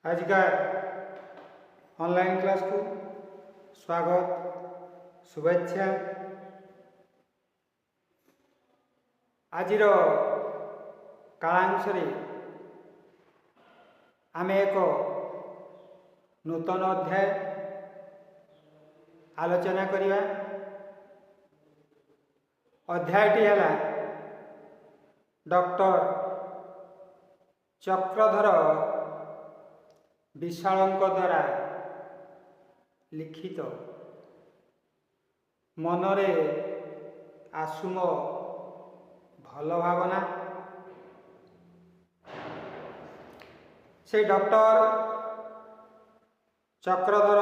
आजिकार online class को स्वागत शुभेच्छा। आजिर कालांश आम एक नूतन अध्याय आलोचना करिवा। अध्यायटी है डॉक्टर चक्रधर विशालଙ୍କ द्वारा लिखित मनरे आसुम भल भावना। से डॉक्टर चक्रधर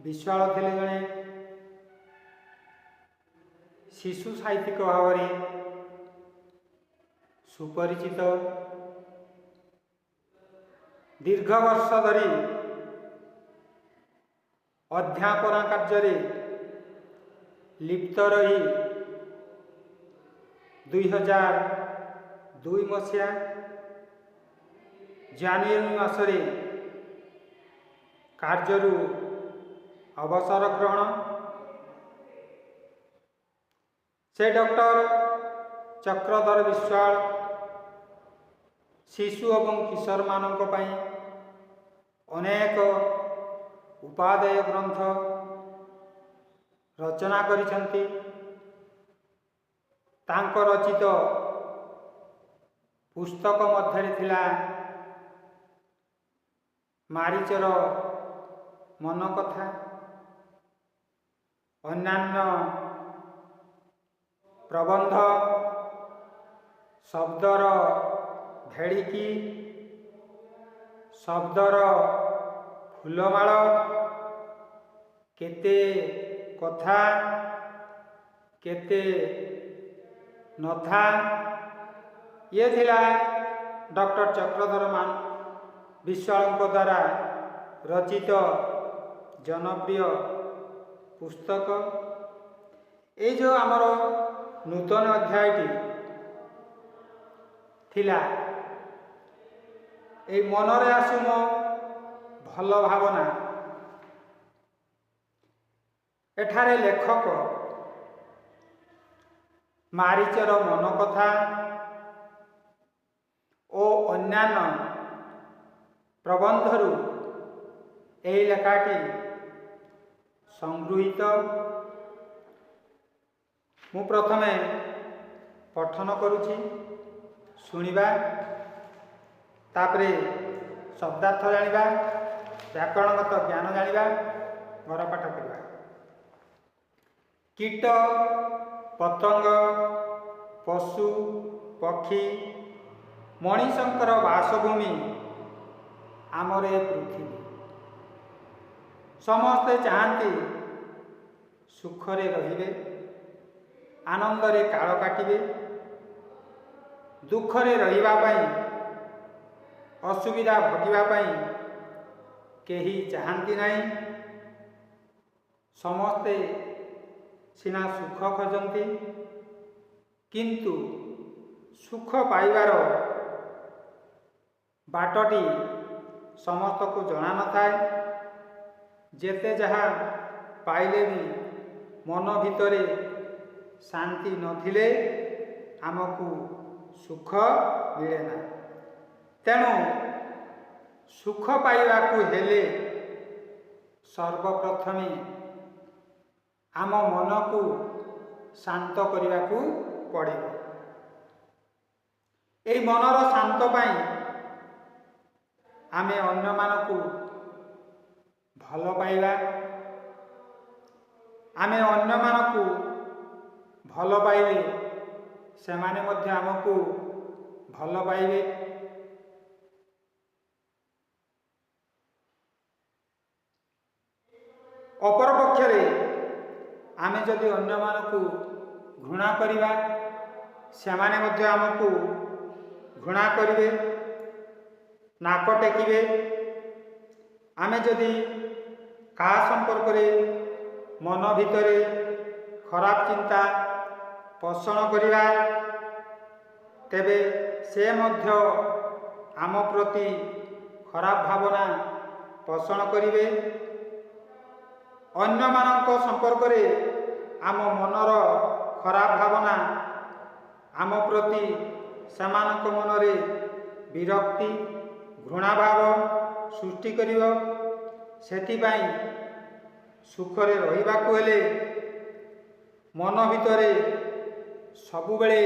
विशाल थे जड़े शिशु साहित्यिक भाव में सुपरिचित। दीर्घ वर्ष धरी अध्यापना कार्य लिप्त रही 2002 मसीहा जानुआरी मासरे कार्यरू अवसर ग्रहण। से डॉक्टर चक्रधर विश्वाल शिशु एवं किशोर मानक पई अनेक उपादेय ग्रंथ रचना करिसंती। तांको रचित पुस्तक मध्य थिला मारीचर मन कथा, अन्यान्य प्रबंध, शब्दर भेड़िकी, शब्दर फूलमाल, केते कथा केते नथा। ये थिला डॉक्टर चक्रधर विश्वाल द्वारा रचित जनप्रिय पुस्तक। ये जो आमर नूतन अध्यायटी थिला ए मनरे आसुम भल भावना। एठारे लेखक मारीचर मन कथा और अन्यान्य प्रबंधरू यही लेखाटी संगृहीत। मु प्रथमे पठन करुछि, शुणिबा, तापरे शब्दार्थ जानिबा, व्याकरणगत ज्ञान जानिबा, घर पाठ करिबा। कीट पतंग पशु पक्षी मणिशंकर बासभूमि आमर ए पृथ्वी। समस्ते चाहती सुखरे रहिबे, आनंदरे काल काटिबे। दुखरे रहिबा पई, असुविधा भोगिबा पई केही चाहती नहीं। समस्ते सिना सुख खोजती, किंतु सुख पाइबार बाटटी समस्त को जना न थाए। जेते जहा पाइले भी मन भितरे शांति नथिले आमको सुख मिले ना। तेणु सुख पाइबा को हेले सर्वप्रथमे आम मन को शांत करने को पड़ेगा। यही मनर शांत पाई आमे अन्य मानकु भल पाइबा, आमे अन्य मानकु भल पाइले सेमाने मध्य आमको भल पाइबे। अपर पक्षरे आमे जदि अन्य मानकु घृणा करिबा, सेमाने मध्य आमको घृणा करिवे, नाक टेकिबे। आमे जदि का संपर्क मन भितरे खराब चिंता पोषण करिबा, तेबे से मध्य आम प्रति ଖରାପ ଭାବନା ପୋଷଣ କରିବେ। ଅନ୍ୟମାନଙ୍କ ସମ୍ପର୍କରେ ଆମ ମନର ଖରାପ ଭାବନା ଆମ ପ୍ରତି ସେମାନଙ୍କ ମନରେ ବିରକ୍ତି ଘୃଣାଭାବ ସୃଷ୍ଟି କରିବ। ସେଥିପାଇଁ ସୁଖରେ ରହିବାକୁ ହେଲେ ମନ ଭିତରେ ସବୁବେଳେ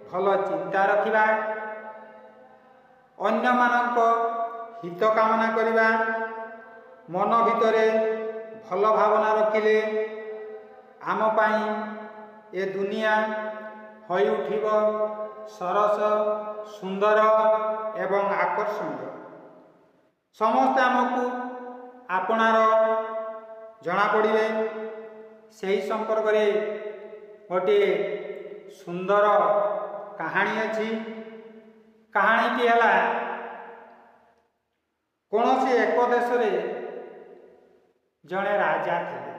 ଭଲ ଚିନ୍ତା ରଖିବା, ଅନ୍ୟମାନଙ୍କ ହିତ କାମନା କରିବା। ମନ ଭିତରେ ଭଲ ଭାବନା ରଖିଲେ ଆମ ପାଇଁ ଏ ଦୁନିଆ ହୋଇ ଉଠିବ ସରସ ସୁନ୍ଦର ଏବଂ ଆକର୍ଷଣୀୟ। ସମସ୍ତେ ଆମକୁ ଆପଣାର ଜଣାପଡ଼ିବେ। ସେହି ସମ୍ପର୍କରେ ଗୋଟିଏ ସୁନ୍ଦର କାହାଣୀ ଅଛି। କାହାଣୀଟି ହେଲା, କୌଣସି ଏକ ଦେଶରେ ଜଣେ ରାଜା ଥିଲେ।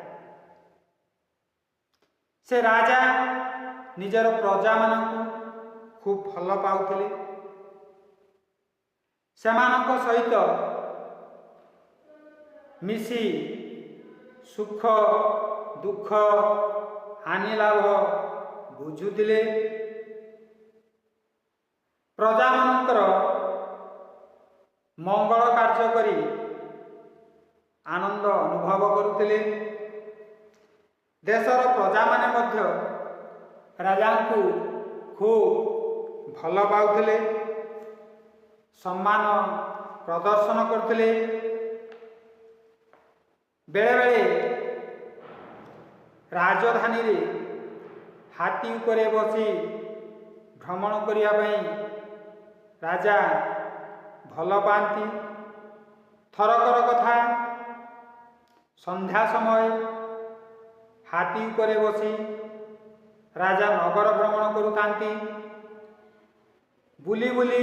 ସେ ରାଜା ନିଜର ପ୍ରଜାମାନଙ୍କୁ ଖୁବ୍ ଭଲ ପାଉଥିଲେ। ସେମାନଙ୍କ ସହିତ ମିଶି ସୁଖ ଦୁଃଖ ହାନି ଲାଭ ବୁଝୁଥିଲେ। ପ୍ରଜାମାନଙ୍କର ମଙ୍ଗଳ କାର୍ଯ୍ୟ କରି ଆନନ୍ଦ ଅନୁଭବ କରୁଥିଲେ। ଦେଶର ପ୍ରଜାମାନେ ମଧ୍ୟ ରାଜାଙ୍କୁ ଖୁବ୍ ଭଲ ପାଉଥିଲେ, ସମ୍ମାନ ପ୍ରଦର୍ଶନ କରୁଥିଲେ। ବେଳେବେଳେ ରାଜଧାନୀରେ ହାତୀ ଉପରେ ବସି ଭ୍ରମଣ କରିବା ପାଇଁ ରାଜା ଭଲ ପାଆନ୍ତି। ଥରକର କଥା, ସନ୍ଧ୍ୟା ସମୟ ହାତୀ ଉପରେ ବସି ରାଜା ନଗର ଭ୍ରମଣ କରୁଥାନ୍ତି। ବୁଲି ବୁଲି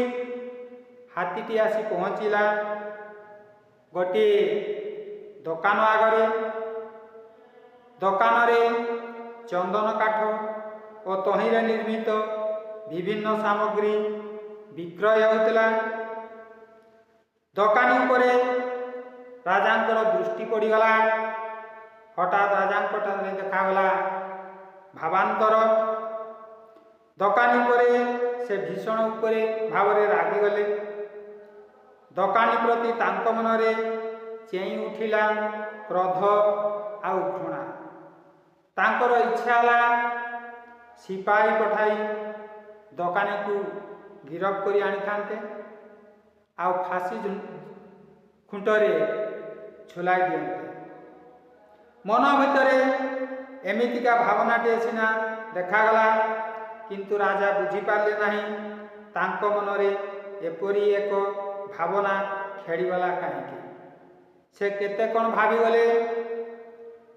ହାତୀଟି ଆସି ପହଞ୍ଚିଲା ଗୋଟିଏ ଦୋକାନ ଆଗରେ। ଦୋକାନରେ ଚନ୍ଦନ କାଠ ଓ ତହିଁରେ ନିର୍ମିତ ବିଭିନ୍ନ ସାମଗ୍ରୀ ବିକ୍ରୟ ହେଉଥିଲା। ଦୋକାନୀ ଉପରେ ରାଜାଙ୍କର ଦୃଷ୍ଟି ପଡ଼ିଗଲା। ହଠାତ୍ ରାଜାଙ୍କଠାରେ ଦେଖାଗଲା ଭାବାନ୍ତର। ଦୋକାନୀ ଉପରେ ସେ ଭୀଷଣ ଉପରେ ଭାବରେ ରାଗିଗଲେ। ଦୋକାନୀ ପ୍ରତି ତାଙ୍କ ମନରେ ଚେଇଁ ଉଠିଲା କ୍ରୋଧ ଆଉ ଘୃଣା। ତାଙ୍କର ଇଚ୍ଛା ହେଲା ସିପାହୀ ପଠାଇ ଦୋକାନୀକୁ ଗିରଫ କରି ଆଣିଥାନ୍ତେ ଆଉ ଫାଶୀ ଖୁଣ୍ଟରେ ଝୁଲାଇ ଦିଅନ୍ତେ। ମନ ଭିତରେ ଏମିତିକା ଭାବନାଟିଏ ସିନା ଦେଖାଗଲା, କିନ୍ତୁ ରାଜା ବୁଝିପାରିଲେ ନାହିଁ ତାଙ୍କ ମନରେ ଏପରି ଏକ ଭାବନା ଖେଳିଗଲା କାହିଁକି। ସେ କେତେ କ'ଣ ଭାବିଗଲେ।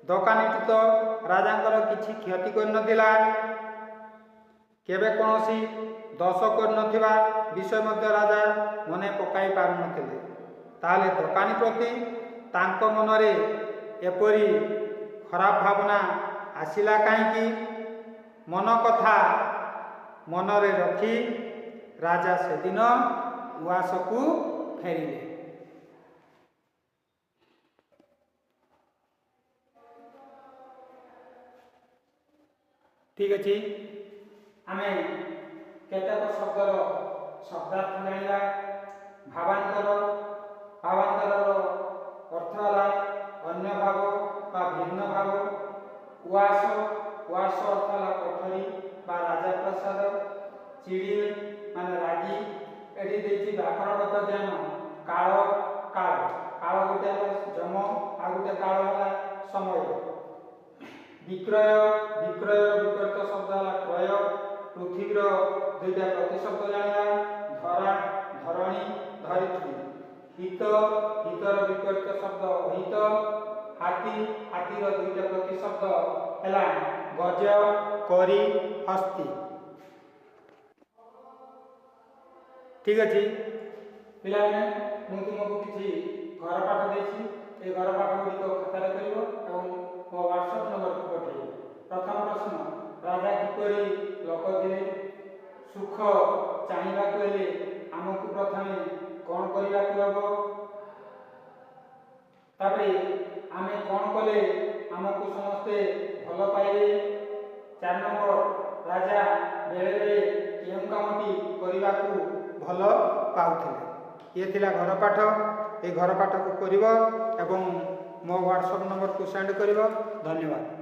ଦୋକାନୀଟି ତ ରାଜାଙ୍କର କିଛି କ୍ଷତି କରିନଥିଲା, କେବେ କୌଣସି ଦୋଷ କରିନଥିବା ବିଷୟ ମଧ୍ୟ ରାଜା ମନେ ପକାଇ ପାରୁନଥିଲେ। ତାହେଲେ ଦୋକାନୀ ପ୍ରତି ତାଙ୍କ ମନରେ ଏପରି ଖରାପ ଭାବନା ଆସିଲା କାହିଁକି। ମନ କଥା ମନରେ ରଖି ରାଜା ସେଦିନ ଉଆସକୁ ଫେରିଲେ। ଠିକ୍ ଅଛି, ଆମେ କେତେକ ଶବ୍ଦର ଶବ୍ଦାର୍ଥ ଜାଣିବା। ଭାବାନ୍ତର, ଭାବାନ୍ତରର ଅର୍ଥ ହେଲା ଅନ୍ୟ ଭାବ ବା ଭିନ୍ନ ଭାବ। ଉଆସ, ଉଆସ ଅର୍ଥ ହେଲା କୋଠରୀ ବା ରାଜପ୍ରାସାଦ। ଚିଡ଼ି ମାନେ ରାଗି। ଏଠି ଦେଇଛି ବ୍ୟାକରଣଗତ ଜ୍ଞାନ। କାଳ, କାଳ, କାଳ ଗୋଟେ ହେଲା ଯମ, ଆଉ ଗୋଟେ କାଳ ହେଲା ସମୟ। ବିକ୍ରୟ, ବିକ୍ରୟର ବିପରୀତ ଶବ୍ଦ ହେଲା କ୍ରୟ। ପୃଥିବୀର ଦୁଇଟା ପ୍ରତିଶବ୍ଦ ଜାଣିବା। ଧରା, ଧରଣୀ, ଧରିତ୍ରୀ। ହିତ, ହିତର ବିପରୀତ ଶବ୍ଦ ଅହିତ। ହାତୀ, ହାତୀର ଦୁଇଟା ପ୍ରତିଶବ୍ଦ ହେଲା ଗଜ, କରି, ହସ୍ତି। ଠିକ୍ ଅଛି ପିଲାମାନେ, ମୁଁ ତୁମକୁ କିଛି ଘର ପାଠ ଦେଇଛି। ଏ ଘର ପାଠ ଗୁଡ଼ିକ ଖାତାରେ କରିବ ଏବଂ ମୋ ହ୍ୱାଟ୍ସଆପ୍ ନମ୍ବରକୁ ପଠାଇବ। ପ୍ରଥମ ପ୍ରଶ୍ନ, ରାଜା କିପରି ଲୋକ ଥିଲେ? ସୁଖ ଚାହିଁବାକୁ ହେଲେ ଆମକୁ ପ୍ରଥମେ कौन करने को हम तापरे आमे कौन कले आमको समस्ते भल पाइबे। 4 नंबर राजा बेले बेले केउं कामटी करने को भल पाउथिले। ये थिला घर पाठ। ए घर पाठ को करिवो एवं मो व्हाट्सएप नंबर को सेंड करिवो। धन्यवाद।